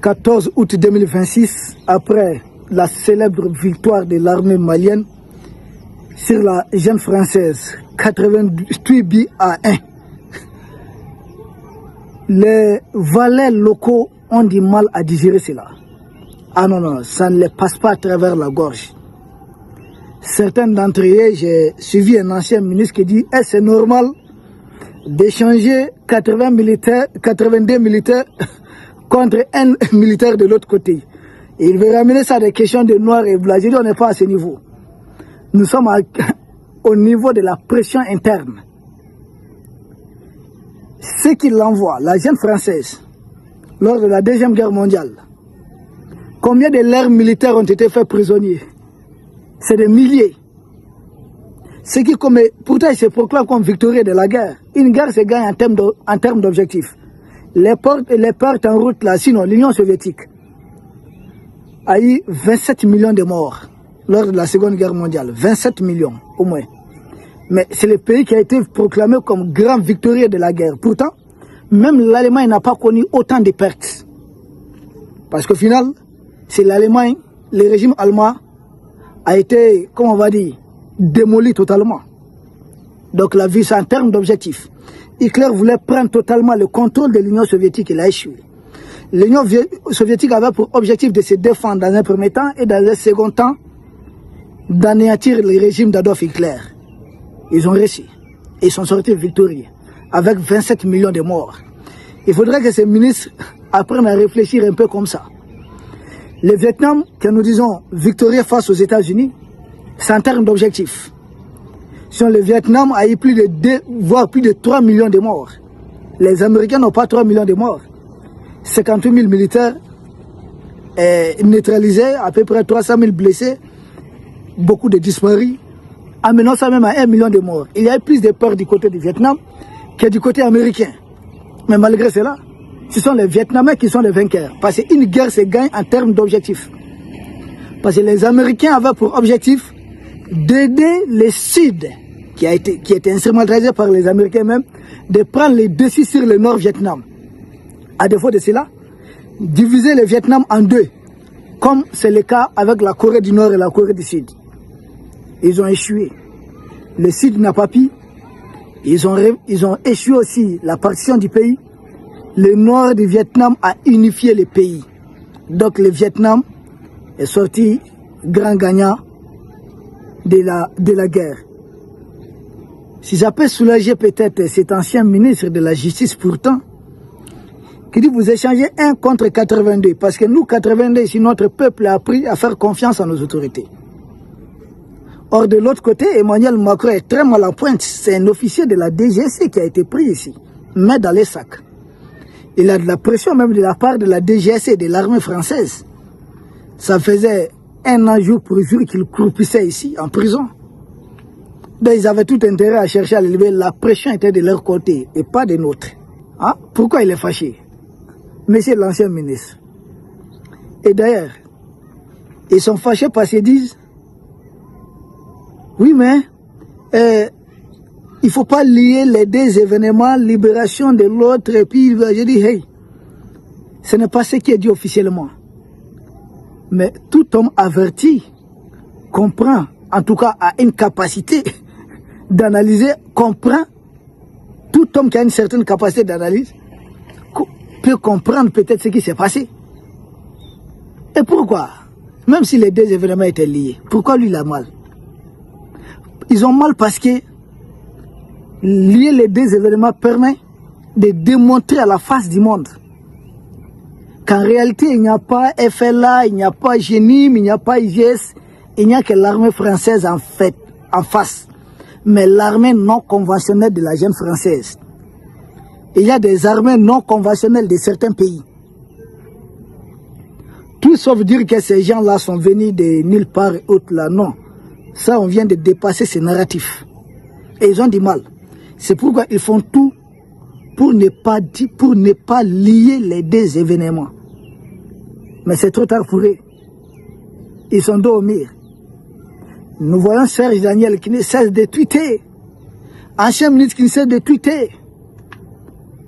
14 août 2026, après la célèbre victoire de l'armée malienne sur la jeune française, 88 buts à 1. Les valets locaux ont du mal à digérer cela. Ah non, non, ça ne les passe pas à travers la gorge. Certains d'entre eux, j'ai suivi un ancien ministre qui dit « c'est normal d'échanger 82 militaires contre un militaire de l'autre côté. » Il veut ramener ça à des questions de noir et blanc. J'ai dit, on n'est pas à ce niveau. Nous sommes au niveau de la pression interne. Ce qui l'envoie, la jeune française, lors de la Deuxième Guerre mondiale, combien de leurs militaires ont été faits prisonniers? C'est des milliers. Ce qui, pourtant, il se proclame comme victorieux de la guerre. Une guerre se gagne en termes d'objectifs. Les pertes en route, là, sinon l'Union soviétique a eu 27 millions de morts lors de la Seconde Guerre mondiale. 27 millions, au moins. Mais c'est le pays qui a été proclamé comme grand victorieux de la guerre. Pourtant, même l'Allemagne n'a pas connu autant de pertes. Parce qu'au final, c'est l'Allemagne, le régime allemand a été, comment on va dire, démoli totalement. Donc la vie, c'est en termes d'objectifs. Hitler voulait prendre totalement le contrôle de l'Union soviétique, il a échoué. L'Union soviétique avait pour objectif de se défendre dans un premier temps et dans un second temps d'anéantir le régime d'Adolf Hitler. Ils ont réussi. Ils sont sortis victorieux avec 27 millions de morts. Il faudrait que ces ministres apprennent à réfléchir un peu comme ça. Le Vietnam, que nous disons victorieux face aux États-Unis, c'est en termes d'objectifs. Si le Vietnam a eu plus de 2, voire plus de 3 millions de morts. Les Américains n'ont pas 3 millions de morts. 58 000 militaires neutralisés, à peu près 300 000 blessés, beaucoup de disparus, amenant ça même à 1 million de morts. Il y a eu plus de peur du côté du Vietnam que du côté américain. Mais malgré cela, ce sont les Vietnamiens qui sont les vainqueurs. Parce qu'une guerre se gagne en termes d'objectifs. Parce que les Américains avaient pour objectif d'aider le Sud, qui était instrumentalisé par les Américains même, de prendre le dessus sur le Nord-Vietnam. À défaut de cela, diviser le Vietnam en deux, comme c'est le cas avec la Corée du Nord et la Corée du Sud. Ils ont échoué. Le Sud n'a pas pu. Ils ont échoué aussi la partition du pays. Le Nord du Vietnam a unifié le pays. Donc le Vietnam est sorti grand gagnant de la guerre. Si ça peut soulager peut-être cet ancien ministre de la Justice pourtant, qui dit vous échangez 1 contre 82, parce que nous 82, si notre peuple a appris à faire confiance à nos autorités. Or de l'autre côté, Emmanuel Macron est très mal en pointe. C'est un officier de la DGSE qui a été pris ici, mais dans les sacs. Il a de la pression même de la part de la DGSE et de l'armée française. Ça faisait 1 an jour pour jour qu'il croupissait ici, en prison. Donc ils avaient tout intérêt à chercher à le lever. La pression était de leur côté et pas de nôtre. Hein? Pourquoi il est fâché? Monsieur l'ancien ministre. Et d'ailleurs, ils sont fâchés parce qu'ils disent oui, mais il ne faut pas lier les deux événements, libération de l'autre, et puis je dis, hey, ce n'est pas ce qui est dit officiellement. Mais tout homme averti comprend, en tout cas a une capacité d'analyser, comprend, tout homme qui a une certaine capacité d'analyse peut comprendre peut-être ce qui s'est passé. Et pourquoi? Même si les deux événements étaient liés, pourquoi lui il a mal? Ils ont mal parce que lier les deux événements permet de démontrer à la face du monde qu'en réalité il n'y a pas FLA, il n'y a pas GENIM, il n'y a pas IGS, il n'y a que l'armée française en face. Mais l'armée non conventionnelle de la jeune française. Il y a des armées non conventionnelles de certains pays. Tout sauf dire que ces gens-là sont venus de nulle part et autre là, non. Ça, on vient de dépasser ces narratifs. Et ils ont du mal. C'est pourquoi ils font tout pour ne pas lier les deux événements. Mais c'est trop tard pour eux. Ils sont dos au mur. Nous voyons Serge Daniel qui ne cesse de tweeter. Ancien ministre qui ne cesse de tweeter.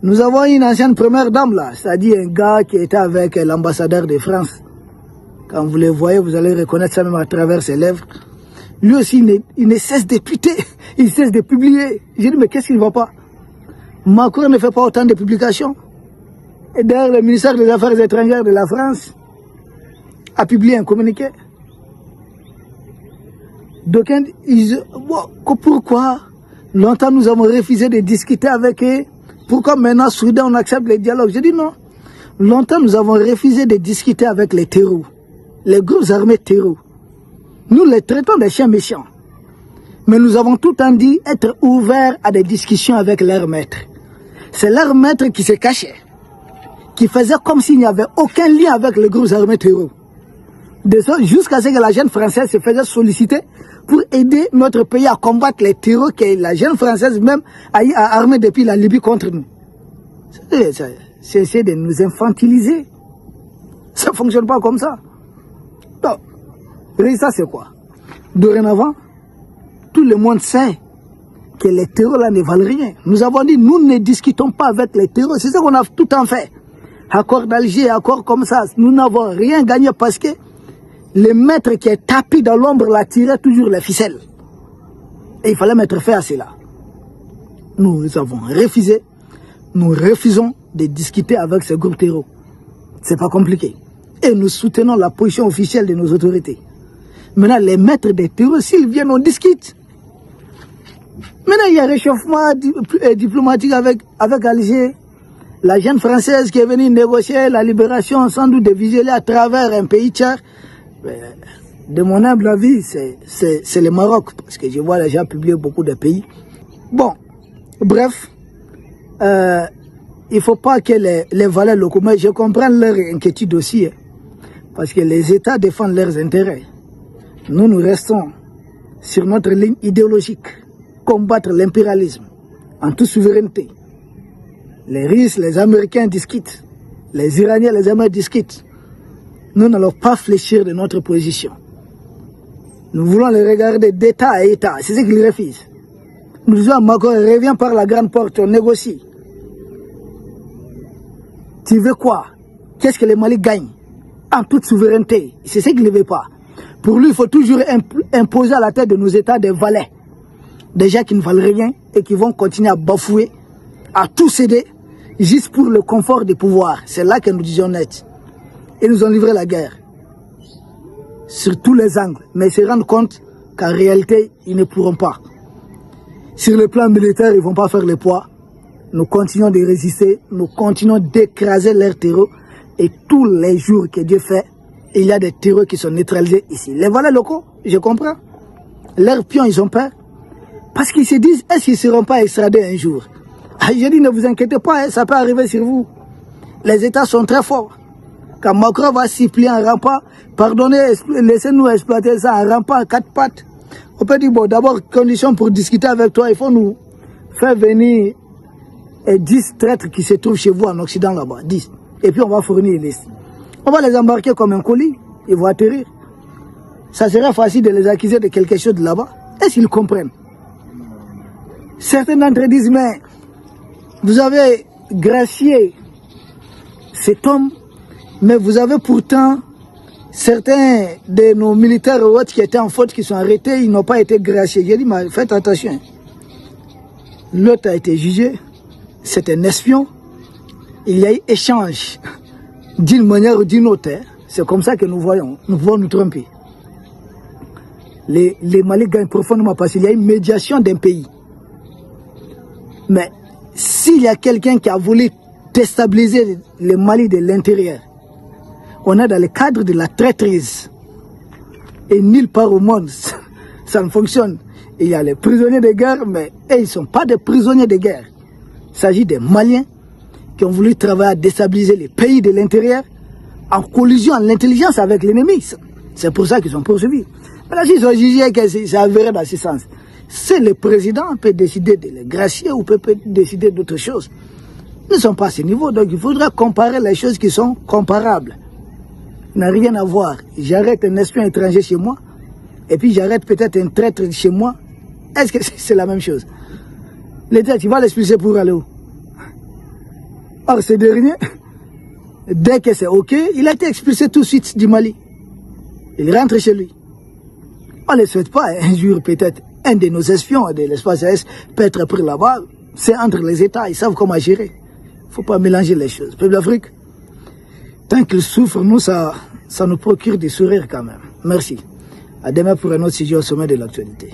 Nous avons une ancienne première dame là, c'est-à-dire un gars qui était avec l'ambassadeur de France. Quand vous les voyez, vous allez reconnaître ça même à travers ses lèvres. Lui aussi, il ne cesse de tweeter, il cesse de publier. J'ai dit, mais qu'est-ce qu'il ne va pas? Macron ne fait pas autant de publications. Et d'ailleurs, le ministère des Affaires étrangères de la France a publié un communiqué. Donc, pourquoi longtemps nous avons refusé de discuter avec eux? Pourquoi maintenant, soudain, on accepte les dialogues? Je dis non. Longtemps, nous avons refusé de discuter avec les terreaux, les groupes armés terreaux. Nous les traitons des chiens méchants. Mais nous avons tout le temps dit être ouverts à des discussions avec leurs maîtres. C'est leur maître qui se cachait, qui faisait comme s'il n'y avait aucun lien avec les groupes armés terreaux. Jusqu'à ce que la jeune française se faisait solliciter pour aider notre pays à combattre les terreaux que la jeune française même a armé depuis la Libye contre nous. C'est essayer de nous infantiliser. Ça ne fonctionne pas comme ça. Donc, ça c'est quoi? Dorénavant, tout le monde sait que les terreaux là ne valent rien. Nous avons dit, nous ne discutons pas avec les terreaux. C'est ça qu'on a tout le temps fait. Accord d'Alger, accord comme ça. Nous n'avons rien gagné parce que le maître qui est tapis dans l'ombre là tirait toujours les ficelles. Et il fallait mettre fin à cela. Nous avons refusé. Nous refusons de discuter avec ces groupes terreaux. C'est pas compliqué. Et nous soutenons la position officielle de nos autorités. Maintenant, les maîtres des terreaux, s'ils viennent, on discute. Maintenant, il y a un réchauffement diplomatique avec Alger. La jeune française qui est venue négocier la libération sans doute de Vigélé à travers un pays tiers. De mon humble avis, c'est le Maroc. Parce que je vois les gens publier beaucoup de pays. Bon, bref. Il ne faut pas que les valeurs locaux, mais je comprends leur inquiétude aussi. Parce que les États défendent leurs intérêts. Nous restons sur notre ligne idéologique. Combattre l'impérialisme en toute souveraineté. Les Russes, les Américains discutent. Les Iraniens, les Américains discutent. Nous n'allons pas fléchir de notre position. Nous voulons les regarder d'État à État. C'est ce qu'ils refusent. Nous disons à Macron, reviens par la grande porte, on négocie. Tu veux quoi? Qu'est-ce que le Mali gagne? En toute souveraineté. C'est ce qu'il ne veut pas. Pour lui, il faut toujours imposer à la tête de nos États des valets. Des gens qui ne valent rien et qui vont continuer à bafouer, à tout céder, juste pour le confort du pouvoir. C'est là que nous disons net. Et nous ont livré la guerre. Sur tous les angles. Mais ils se rendent compte qu'en réalité, ils ne pourront pas. Sur le plan militaire, ils ne vont pas faire le poids. Nous continuons de résister, nous continuons d'écraser leurs terreaux. Et tous les jours que Dieu fait, il y a des terreaux qui sont neutralisés ici. Les valets locaux, je comprends. Leurs pions, ils ont peur. Parce qu'ils se disent, est-ce qu'ils ne seront pas extradés un jour? Je dis, ne vous inquiétez pas, ça peut arriver sur vous. Les États sont très forts. Quand Macron va s'y plier en rampant, pardonnez, laissez-nous exploiter ça en rampant à quatre pattes. On peut dire, bon, d'abord, condition pour discuter avec toi, il faut nous faire venir 10 traîtres qui se trouvent chez vous en Occident là-bas, 10. Et puis on va fournir une liste. On va les embarquer comme un colis, ils vont atterrir. Ça serait facile de les accuser de quelque chose de là-bas. Est-ce qu'ils comprennent? Certains d'entre eux disent, mais vous avez gracié cet homme, mais vous avez pourtant certains de nos militaires ou autres qui étaient en faute, qui sont arrêtés, ils n'ont pas été graciés. J'ai dit, mais faites attention. L'autre a été jugé, c'est un espion. Il y a eu échange d'une manière ou d'une autre. C'est comme ça que nous voyons, nous pouvons nous tromper. Les Mali gagnent profondément parce qu'il y a une médiation d'un pays. Mais s'il y a quelqu'un qui a voulu déstabiliser le Mali de l'intérieur, on est dans le cadre de la traîtrise. Et nulle part au monde, ça ne fonctionne. Il y a les prisonniers de guerre, mais ils ne sont pas des prisonniers de guerre. Il s'agit des Maliens qui ont voulu travailler à déstabiliser les pays de l'intérieur en collision, en l'intelligence avec l'ennemi. C'est pour ça qu'ils sont poursuivis. Mais là, ils ont jugé que ça avéré dans ce sens. C'est le président qui peut décider de les gracier ou peut décider d'autres choses. Nous ne sommes pas à ce niveau, donc il faudra comparer les choses qui sont comparables. Il n'a rien à voir. J'arrête un espion étranger chez moi, et puis j'arrête peut-être un traître chez moi. Est-ce que c'est la même chose? L'État, tu vas l'expulser pour aller où? Or, ce dernier, dès que c'est OK, il a été expulsé tout de suite du Mali. Il rentre chez lui. On ne le souhaite pas. Un jour, peut-être, un de nos espions de l'espace AS peut être pris là-bas. C'est entre les États, ils savent comment gérer. Il ne faut pas mélanger les choses. Peuple d'Afrique, tant qu'ils souffrent, nous, ça nous procure des sourires quand même. Merci. À demain pour un autre sujet au sommet de l'actualité.